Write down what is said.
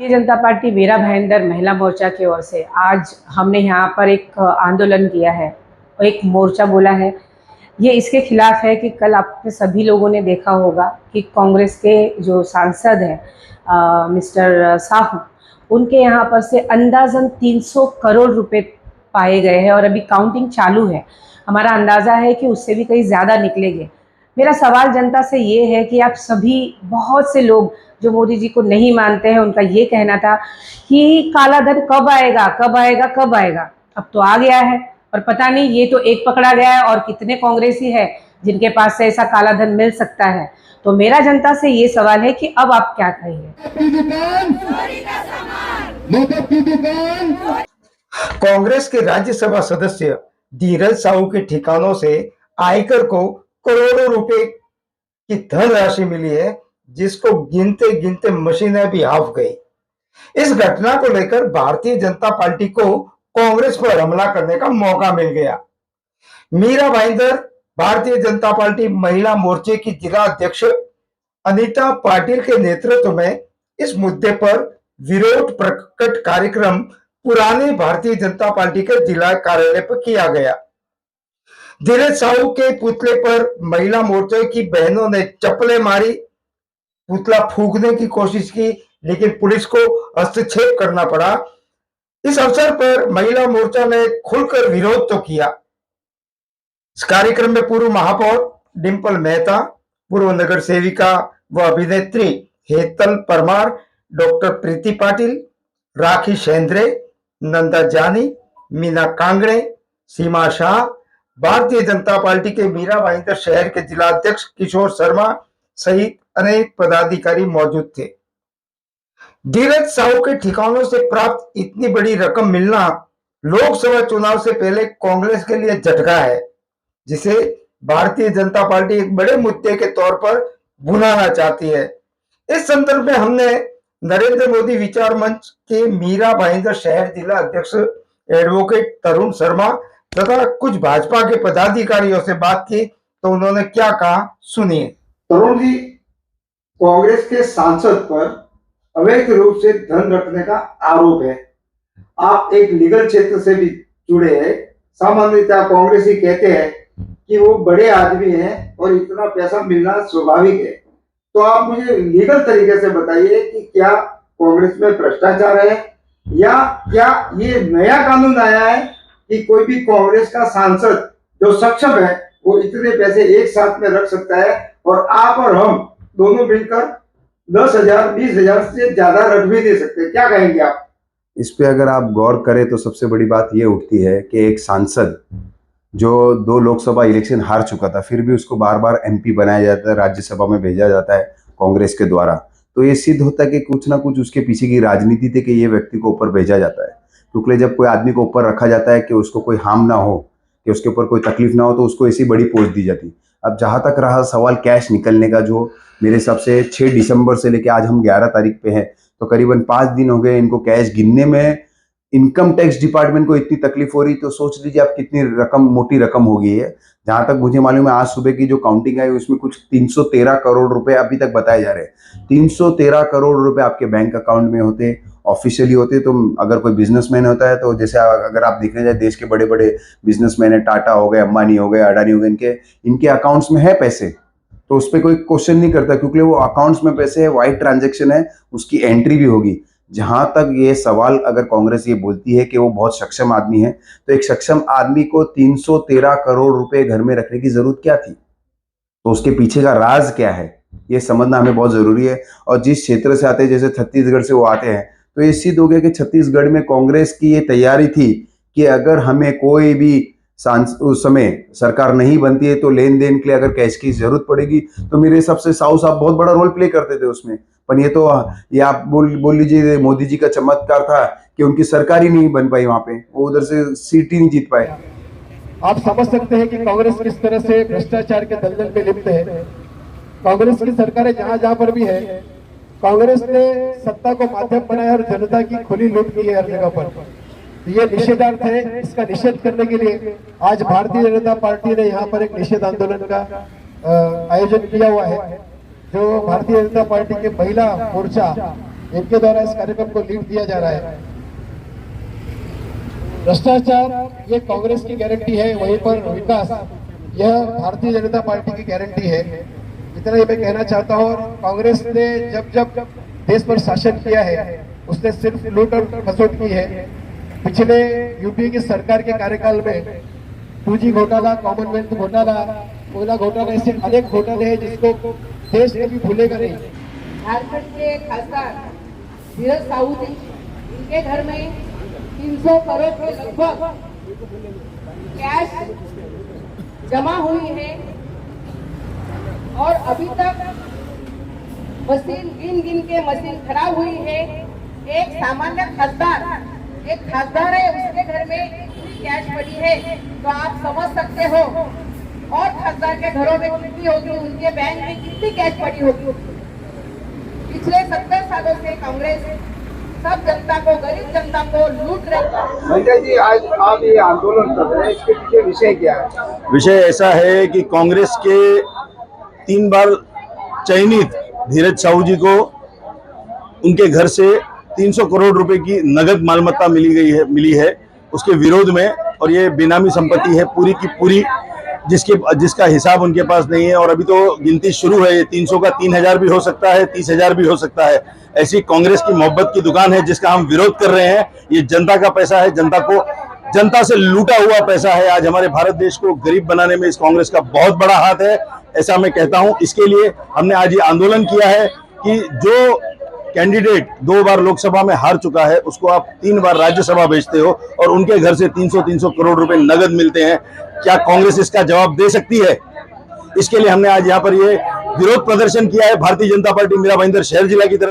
Bharatiya Janata party वीरा भाईंदर महिला मोर्चा की ओर से आज हमने यहाँ पर एक आंदोलन किया है और एक मोर्चा बोला है। ये इसके खिलाफ है कि कल आपने सभी लोगों ने देखा होगा कि कांग्रेस के जो सांसद हैं मिस्टर साहू, उनके यहाँ पर से अंदाजन 300 करोड़ रुपए पाए गए हैं और अभी काउंटिंग चालू है। हमारा अंदाज़ा है कि उससे भी कहीं ज़्यादा निकलेंगे। मेरा सवाल जनता से ये है कि आप सभी, बहुत से लोग जो मोदी जी को नहीं मानते हैं, उनका ये कहना था कि काला धन कब आएगा कब आएगा कब आएगा। अब तो आ गया है और पता नहीं ये तो एक पकड़ा गया है और कितने कांग्रेसी है जिनके पास से ऐसा काला धन मिल सकता है। तो मेरा जनता से ये सवाल है कि अब आप क्या कहेंगे। कांग्रेस के राज्यसभा सदस्य धीरज साहू के ठिकानों से आयकर को करोड़ों रुपए की धनराशि मिली है, जिसको गिनते गिनते मशीनें भी हाफ गई। इस घटना को लेकर भारतीय जनता पार्टी को कांग्रेस पर हमला करने का मौका मिल गया। मीरा भाईंदर भारतीय जनता पार्टी महिला मोर्चे की जिला अध्यक्ष अनीता पाटिल के नेतृत्व में इस मुद्दे पर विरोध प्रकट कार्यक्रम पुराने भारतीय जनता पार्टी के जिला कार्यालय पर किया गया। धीरज साहू के पुतले पर महिला मोर्चे की बहनों ने चप्पलें मारी, पुतला फूंकने की कोशिश की, लेकिन पुलिस को हस्तक्षेप करना पड़ा। इस अवसर पर महिला मोर्चा ने खुलकर विरोध तो किया। इस कार्यक्रम में पूर्व महापौर डिंपल मेहता, पूर्व नगर सेविका व अभिनेत्री हेतल परमार, डॉक्टर प्रीति पाटिल, राखी शेंद्रे, नंदा जानी, मीना कांगड़े, सीमा शाह, भारतीय जनता पार्टी के मीरा भाईंदर शहर के जिला अध्यक्ष किशोर शर्मा सहित अनेक पदाधिकारी मौजूद थे। धीरज साहू के ठिकानों से प्राप्त इतनी बड़ी रकम मिलना लोकसभा चुनाव से पहले कांग्रेस के लिए झटका है, जिसे भारतीय जनता पार्टी एक बड़े मुद्दे के तौर पर भुनाना चाहती है। इस संदर्भ में हमने नरेंद्र मोदी विचार मंच के मीरा भाईंदर शहर जिला अध्यक्ष एडवोकेट तरुण शर्मा तथा कुछ भाजपा के पदाधिकारियों से बात की, तो उन्होंने क्या कहा सुनिए। तरुण जी, कांग्रेस के सांसद पर अवैध रूप से धन रखने का आरोप है। आप एक लीगल क्षेत्र से भी जुड़े हैं। सामान्यतः कांग्रेसी कहते हैं कि वो बड़े आदमी हैं और इतना पैसा मिलना स्वाभाविक है। तो आप मुझे लीगल तरीके से बताइए कि क्या कांग्रेस में भ्रष्टाचार है या क्या ये नया कानून आया है कि कोई भी कांग्रेस का सांसद जो सक्षम है वो इतने पैसे एक साथ में रख सकता है और आप और हम दोनों मिलकर 10,000 20,000 से ज्यादा रख भी दे सकते हैं। क्या कहेंगे आप इस पे? अगर आप गौर करें तो सबसे बड़ी बात यह उठती है कि एक सांसद जो 2 लोकसभा इलेक्शन हार चुका था, फिर भी उसको बार बार एमपी बनाया जाता है, राज्यसभा में भेजा जाता है कांग्रेस के द्वारा। तो ये सिद्ध होता है कि कुछ ना कुछ उसके पीछे की राजनीति थी कि ये व्यक्ति को ऊपर भेजा जाता है। क्योंकि जब कोई आदमी को ऊपर रखा जाता है कि उसको कोई हार्म ना हो, कि उसके ऊपर कोई तकलीफ ना हो, तो उसको ऐसी बड़ी पोस्ट दी जाती। अब जहां तक रहा सवाल कैश निकलने का, जो मेरे हिसाब से 6 दिसंबर से लेकर आज हम 11 तारीख पे हैं, तो करीबन 5 दिन हो गए इनको कैश गिनने में। इनकम टैक्स डिपार्टमेंट को इतनी तकलीफ हो रही, तो सोच लीजिए आप कितनी रकम, मोटी रकम हो गई है। जहां तक मुझे मालूम है, आज सुबह की जो काउंटिंग आई उसमें कुछ 313 करोड़ रुपए अभी तक बताए जा रहे हैं। 313 करोड़ रुपए आपके बैंक अकाउंट में होते, ऑफिशियली होते। तो अगर कोई बिजनेसमैन होता है, तो जैसे अगर आप देखने जाए, देश के बड़े बड़े बिजनेसमैन है, टाटा हो गए, अंबानी हो गए, अडानी हो गए, इनके अकाउंट्स में है पैसे, तो उस पर कोई क्वेश्चन नहीं करता, क्योंकि वो अकाउंट्स में पैसे है, वाइट ट्रांजेक्शन है, उसकी एंट्री भी होगी। जहां तक ये सवाल, अगर कांग्रेस ये बोलती है कि वो बहुत सक्षम आदमी है, तो एक सक्षम आदमी को 313 करोड़ रुपए घर में रखने की जरूरत क्या थी? तो उसके पीछे का राज क्या है, ये समझना हमें बहुत जरूरी है। और जिस क्षेत्र से आते हैं, जैसे छत्तीसगढ़ से वो आते हैं, तो ये सिद्ध हो गया कि छत्तीसगढ़ में कांग्रेस की ये तैयारी थी कि अगर हमें कोई भी उस समय सरकार नहीं बनती है, तो लेन देन के लिए अगर कैश की जरूरत पड़ेगी, तो मेरे हिसाब से साहू साहब बहुत बड़ा रोल प्ले करते थे उसमें। पर ये तो ये आप बोल लीजिए, मोदी जी का चमत्कार था कि उनकी सरकार ही नहीं बन पाई, वहां पे वो उधर से सीट ही नहीं जीत पाए। आप समझ सकते हैं कि कांग्रेस किस तरह से भ्रष्टाचार के दलदल में लिप्त है। कांग्रेस की सरकारें जहां जहां पर भी है, कांग्रेस ने सत्ता को माध्यम बनाया और जनता की खुली लूट की है हर जगह पर। ये निषेधार्थ है। इसका निषेध करने के लिए आज भारतीय जनता पार्टी ने यहाँ पर एक निषेध आंदोलन का आयोजन किया हुआ है। जो भारतीय जनता पार्टी के महिला मोर्चा इनके द्वारा इस कार्यक्रम को लीड दिया जा रहा है। भ्रष्टाचार ये कांग्रेस की गारंटी है, वहीं पर विकास यह भारतीय जनता पार्टी की गारंटी है। इतना ही मैं कहना चाहता हूँ। कांग्रेस ने जब जब देश पर शासन किया है उसने सिर्फ लूट और खसोट की है। पिछले यूपीए की सरकार के कार्यकाल में 2G घोटाला, कॉमनवेल्थ घोटाला, कोयला घोटाला, ऐसे अनेक घोटाले हैं जिसको देश कभी भूलेगा नहीं। झारखंड के खासदार धीरज साहू जी, इनके घर में 300 करोड़ के लगभग कैश जमा हुई है और अभी तक मशीन गिन के मशीन खराब हुई है। एक सामान्य खासदार, एक खासदार है, उसके घर में इतनी कैश पड़ी है तो आप समझ सकते हो और खासदार के घरों में कितनी होगी, उनके बैंक में कितनी कैश पड़ी होगी। पिछले 70 सालों से कांग्रेस सब जनता को, गरीब जनता को लूट रही है। संजय जी, आज आप ये आंदोलन कर रहे हैं, इसके पीछे विषय क्या है? विषय ऐसा है कि कांग्रेस के 3 बार चयनित धीरज साहू जी को उनके घर से 300 करोड़ रुपए की नगद मालमत्ता मिली है उसके विरोध में, और ये बेनामी संपत्ति है पूरी की पूरी, जिसका हिसाब उनके पास नहीं है। और अभी तो गिनती शुरू है, ये 300 का 3000 भी हो सकता है, 30,000 भी हो सकता है। ऐसी कांग्रेस की मोहब्बत की दुकान है जिसका हम विरोध कर रहे हैं। ये जनता का पैसा है, जनता से लूटा हुआ पैसा है। आज हमारे भारत देश को गरीब बनाने में इस कांग्रेस का बहुत बड़ा हाथ है, ऐसा मैं कहता हूं। इसके लिए हमने आज ये आंदोलन किया है कि जो कैंडिडेट 2 बार लोकसभा में हार चुका है उसको आप 3 बार राज्यसभा भेजते हो और उनके घर से 300 करोड़ रुपए नगद मिलते हैं। क्या कांग्रेस इसका जवाब दे सकती है? इसके लिए हमने आज यहाँ पर ये विरोध प्रदर्शन किया है। भारतीय जनता पार्टी मीरा भाईंदर शहर जिला की तरफ